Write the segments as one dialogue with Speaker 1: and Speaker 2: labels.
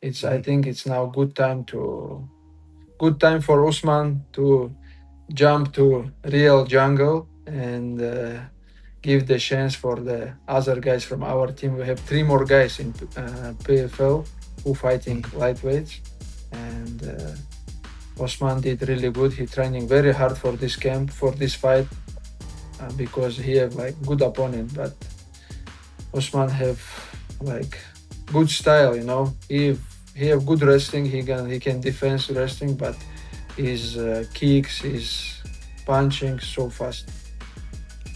Speaker 1: I think it's now good time for Usman to jump to real jungle and give the chance for the other guys from our team. We have three more guys in PFL who fighting lightweights, and Osman did really good. He training very hard for this camp, for this fight, because he have like good opponent. But Osman have like good style, you know. He have good wrestling. He can defense wrestling, but his kicks, his punching so fast.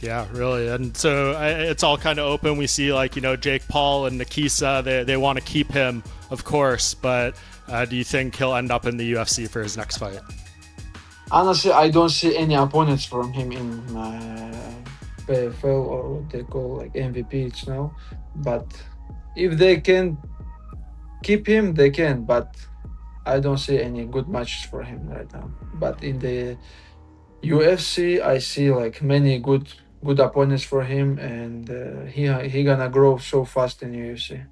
Speaker 2: Yeah, really. And so it's all kind of open. We see like, Jake Paul and Nikisa, they want to keep him, of course, but do you think he'll end up in the UFC for his next fight?
Speaker 1: Honestly, I don't see any opponents from him in PFL or what they call like MVP it's now. But if they can keep him, they can. But I don't see any good matches for him right now. But in the UFC, I see like many good opponents for him, and he gonna grow so fast in UFC.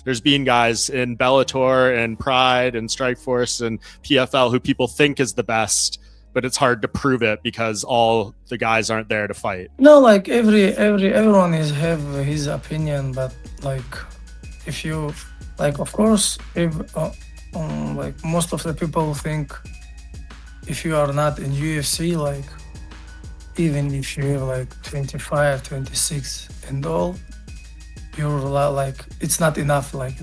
Speaker 2: There's been guys in Bellator and Pride and Strikeforce and PFL who people think is the best, but it's hard to prove it because all the guys aren't there to fight.
Speaker 3: No, like everyone is have his opinion, but like if you like, of course, if like most of the people think if you are not in UFC, like even if you have like 25, 26 and all, you're like it's not enough, like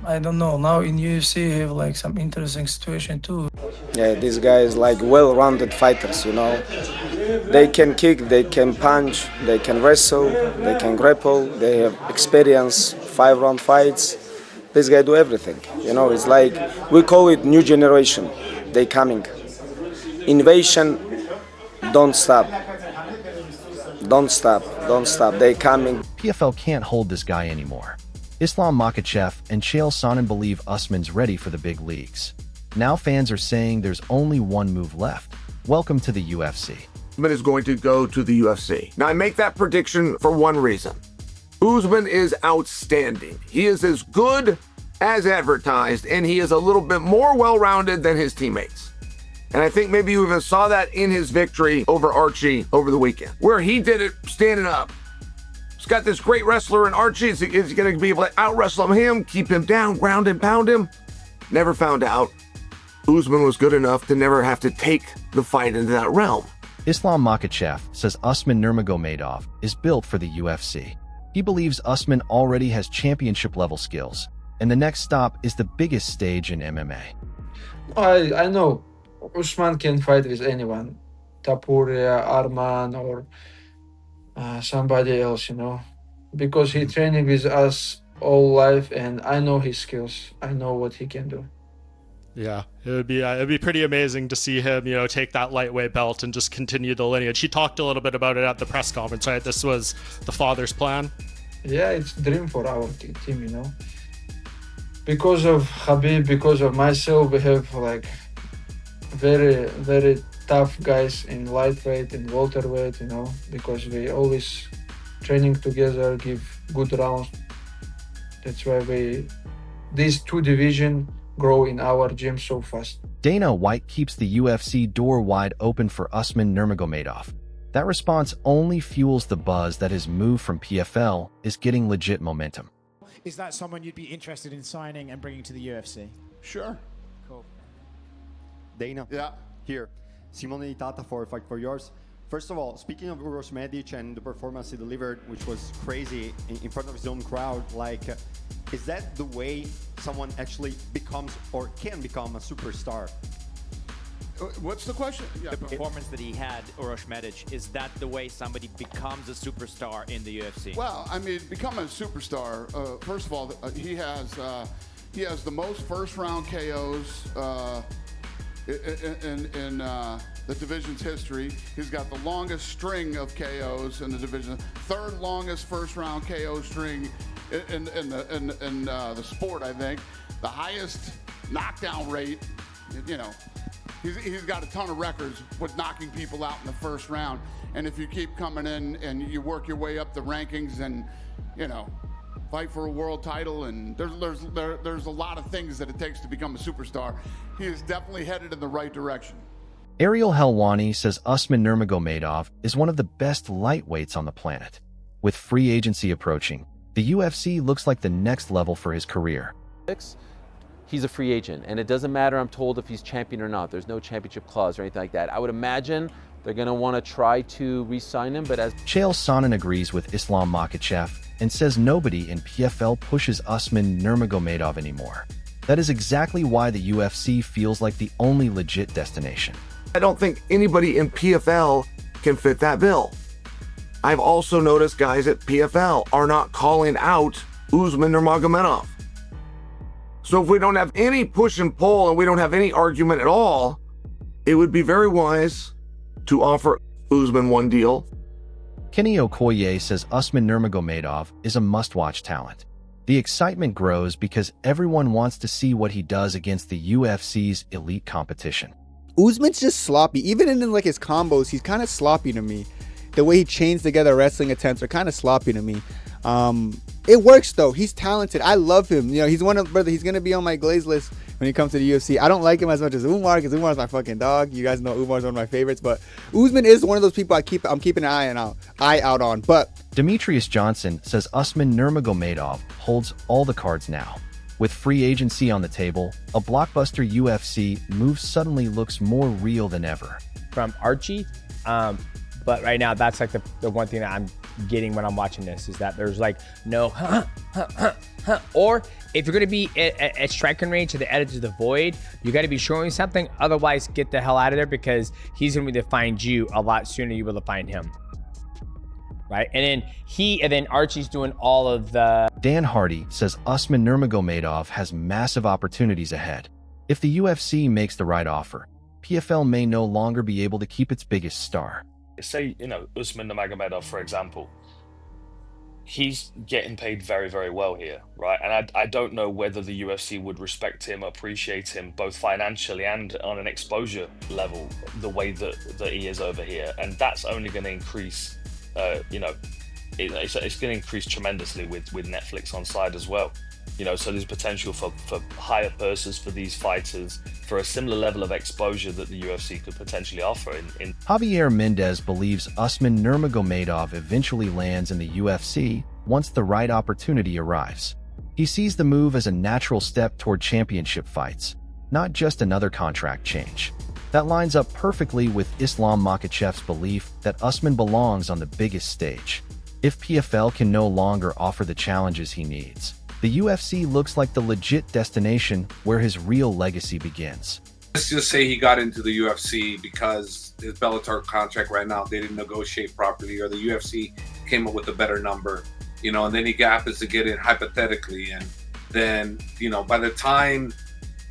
Speaker 3: I don't know, now in UFC have like some interesting situation too.
Speaker 4: Yeah, these guys like well-rounded fighters, they can kick, they can punch, they can wrestle, they can grapple, they have experience, 5-round fights. These guys do everything, it's like we call it new generation. They coming, invasion. Don't stop. They coming.
Speaker 5: PFL can't hold this guy anymore. Islam Makhachev and Chael Sonnen believe Usman's ready for the big leagues. Now fans are saying there's only one move left. Welcome to the UFC.
Speaker 6: Usman is going to go to the UFC. Now I make that prediction for one reason. Usman is outstanding. He is as good as advertised, and he is a little bit more well-rounded than his teammates. And I think maybe you even saw that in his victory over Archie over the weekend, where he did it standing up. He's got this great wrestler in Archie. Is he going to be able to out-wrestle him, keep him down, ground and pound him? Never found out. Usman was good enough to never have to take the fight into that realm.
Speaker 5: Islam Makhachev says Usman Nurmagomedov is built for the UFC. He believes Usman already has championship-level skills, and the next stop is the biggest stage in MMA.
Speaker 1: I know Usman can fight with anyone, Tapuria, Arman, or somebody else, because he training with us all life, and I know his skills. I know what he can do.
Speaker 2: Yeah, it'd be pretty amazing to see him, take that lightweight belt and just continue the lineage. He talked a little bit about it at the press conference, right? This was the father's plan.
Speaker 1: Yeah, it's a dream for our team, Because of Khabib, because of myself, we have like very, very tough guys in lightweight and welterweight, because we always training together, give good rounds. That's why these two divisions grow in our gym so fast.
Speaker 5: Dana White keeps the UFC door wide open for Usman Nurmagomedov. That response only fuels the buzz that his move from PFL is getting legit momentum.
Speaker 7: Is that someone you'd be interested in signing and bringing to the UFC?
Speaker 8: Sure.
Speaker 7: Cool.
Speaker 9: Dana.
Speaker 8: Yeah.
Speaker 9: Here. Simone Tata for Fight for Yours. First of all, speaking of Uros Medic and the performance he delivered, which was crazy in front of his own crowd, is that the way someone actually becomes or can become a superstar?
Speaker 8: What's the question? Yeah.
Speaker 10: The performance that he had, Uros Medic, is that the way somebody becomes a superstar in the UFC?
Speaker 8: Well, I mean, becoming a superstar, first of all, he has the most first-round KOs in the division's history. He's got the longest string of KOs in the division, third longest first-round KO string in the sport, I think. The highest knockdown rate, He's got a ton of records with knocking people out in the first round. And if you keep coming in and you work your way up the rankings and, fight for a world title, and there's a lot of things that it takes to become a superstar. He is definitely headed in the right direction.
Speaker 5: Ariel Helwani says Usman Nurmagomedov is one of the best lightweights on the planet. With free agency approaching, the UFC looks like the next level for his career.
Speaker 11: He's a free agent, and it doesn't matter, I'm told, if he's champion or not. There's no championship clause or anything like that. I would imagine they're going to want to try to re-sign him, but as
Speaker 5: Chael Sonnen agrees with Islam Makhachev and says nobody in PFL pushes Usman Nurmagomedov anymore. That is exactly why the UFC feels like the only legit destination.
Speaker 6: I don't think anybody in PFL can fit that bill. I've also noticed guys at PFL are not calling out Usman Nurmagomedov. So if we don't have any push and pull and we don't have any argument at all, it would be very wise to offer Usman one deal.
Speaker 5: Kenny Okoye says Usman Nurmagomedov is a must-watch talent. The excitement grows because everyone wants to see what he does against the UFC's elite competition.
Speaker 12: Usman's just sloppy. Even in like his combos, he's kind of sloppy to me. The way he chains together wrestling attempts are kind of sloppy to me. It works though. He's talented. I love him. You know, he's one of brother. He's gonna be on my glaze list when he comes to the UFC. I don't like him as much as Umar because Umar's my fucking dog. You guys know Umar's one of my favorites, but Usman is one of those people I'm keeping an eye out on. But
Speaker 5: Demetrius Johnson says Usman Nurmagomedov holds all the cards now. With free agency on the table, a blockbuster UFC move suddenly looks more real than ever.
Speaker 13: From Archie, but right now that's like the one thing that I'm getting when I'm watching this is that there's like no or if you're going to be at striking range to the edge of the void, you got to be showing something. Otherwise, get the hell out of there because he's going to be able to find you a lot sooner than you will to find him. Right? And then Archie's doing all of the...
Speaker 5: Dan Hardy says Usman Nurmagomedov has massive opportunities ahead. If the UFC makes the right offer, PFL may no longer be able to keep its biggest star.
Speaker 14: Say, Usman Nurmagomedov, for example, he's getting paid very, very well here, right? And I don't know whether the UFC would respect him, appreciate hhim, both financially and on an exposure level, the way that he is over here. And that's only going to increase, it's going to increase tremendously with Netflix on side as well. So there's potential for higher purses for these fighters for a similar level of exposure that the UFC could potentially offer.
Speaker 5: Javier Mendez believes Usman Nurmagomedov eventually lands in the UFC once the right opportunity arrives. He sees the move as a natural step toward championship fights, not just another contract change. That lines up perfectly with Islam Makhachev's belief that Usman belongs on the biggest stage. If PFL can no longer offer the challenges he needs, the UFC looks like the legit destination where his real legacy begins.
Speaker 15: Let's just say he got into the UFC because his Bellator contract right now, they didn't negotiate properly, or the UFC came up with a better number, and then he happens to get in hypothetically. And then, by the time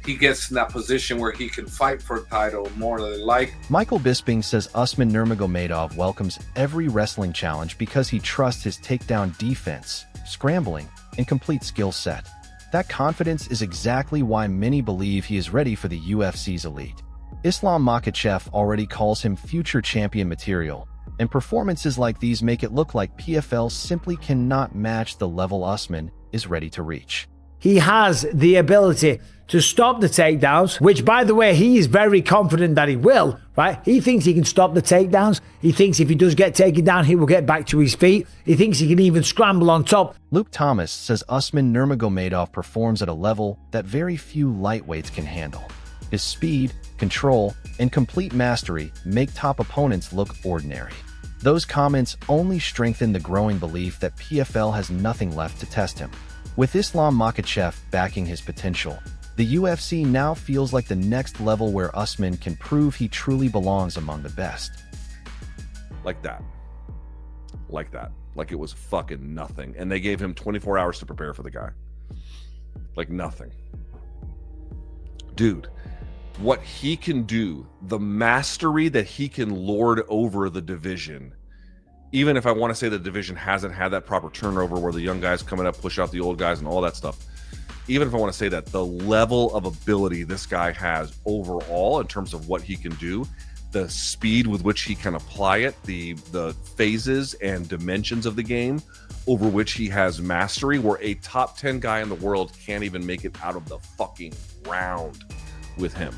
Speaker 15: he gets in that position where he can fight for a title more than like.
Speaker 5: Michael Bisping says Usman Nurmagomedov welcomes every wrestling challenge because he trusts his takedown defense, scrambling, and complete skill set. That confidence is exactly why many believe he is ready for the UFC's elite. Islam Makhachev already calls him future champion material, and performances like these make it look like PFL simply cannot match the level Usman is ready to reach.
Speaker 16: He has the ability to stop the takedowns, which, by the way, he is very confident that he will, right? He thinks he can stop the takedowns. He thinks if he does get taken down, he will get back to his feet. He thinks he can even scramble on top.
Speaker 5: Luke Thomas says Usman Nurmagomedov performs at a level that very few lightweights can handle. His speed, control, and complete mastery make top opponents look ordinary. Those comments only strengthen the growing belief that PFL has nothing left to test him. With Islam Makhachev backing his potential, the UFC now feels like the next level where Usman can prove he truly belongs among the best.
Speaker 17: Like that. Like it was fucking nothing. And they gave him 24 hours to prepare for the guy. Like nothing. Dude, what he can do, the mastery that he can lord over the division, even if I want to say the division hasn't had that proper turnover where the young guys coming up push out the old guys and all that stuff, even if I want to say that, the level of ability this guy has overall in terms of what he can do, the speed with which he can apply it, the phases and dimensions of the game over which he has mastery, where a top 10 guy in the world can't even make it out of the fucking round with him.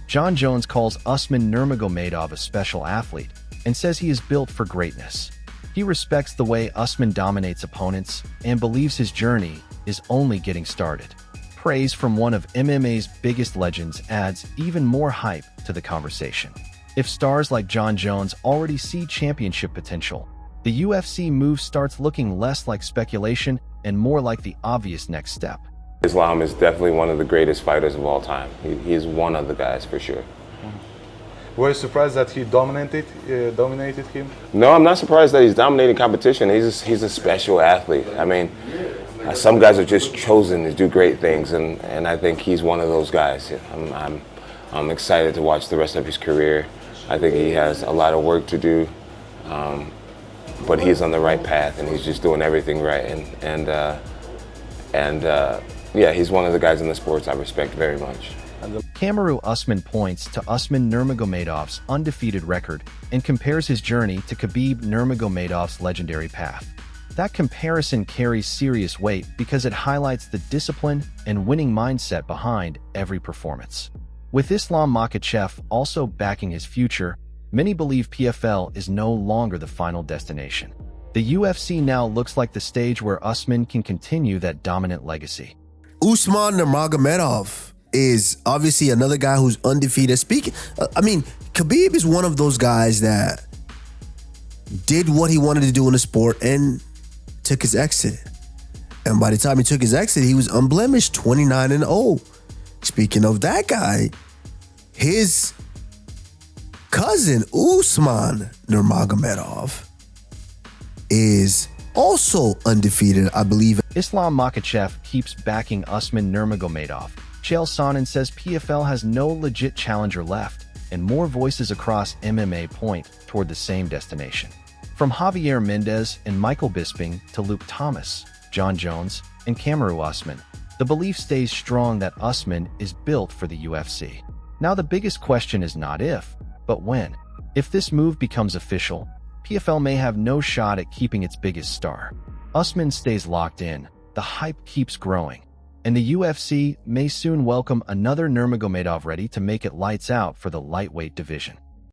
Speaker 5: Jon Jones calls Usman Nurmagomedov a special athlete and says he is built for greatness. He respects the way Usman dominates opponents and believes his journey is only getting started. Praise from one of MMA's biggest legends adds even more hype to the conversation. If stars like Jon Jones already see championship potential, the UFC move starts looking less like speculation and more like the obvious next step.
Speaker 18: Islam is definitely one of the greatest fighters of all time. He's one of the guys for sure.
Speaker 19: Were you surprised that he dominated him?
Speaker 18: No, I'm not surprised that he's dominating competition. He's a special athlete. I mean, some guys are just chosen to do great things, and I think he's one of those guys. I'm excited to watch the rest of his career. I think he has a lot of work to do, but he's on the right path, and he's just doing everything right. Yeah, he's one of the guys in the sports I respect very much.
Speaker 5: Kamaru Usman points to Usman Nurmagomedov's undefeated record and compares his journey to Khabib Nurmagomedov's legendary path. That comparison carries serious weight because it highlights the discipline and winning mindset behind every performance. With Islam Makhachev also backing his future, many believe PFL is no longer the final destination. The UFC now looks like the stage where Usman can continue that dominant legacy.
Speaker 20: Usman Nurmagomedov is obviously another guy who's undefeated. Khabib is one of those guys that did what he wanted to do in the sport and took his exit. And by the time he took his exit, he was unblemished, 29-0. Speaking of that guy, his cousin, Usman Nurmagomedov, is also undefeated, I believe.
Speaker 5: Islam Makhachev keeps backing Usman Nurmagomedov. Chael Sonnen says PFL has no legit challenger left, and more voices across MMA point toward the same destination. From Javier Mendez and Michael Bisping to Luke Thomas, Jon Jones, and Kamaru Usman, the belief stays strong that Usman is built for the UFC. Now the biggest question is not if, but when. If this move becomes official, PFL may have no shot at keeping its biggest star. Usman stays locked in, the hype keeps growing, and the UFC may soon welcome another Nurmagomedov ready to make it lights out for the lightweight division.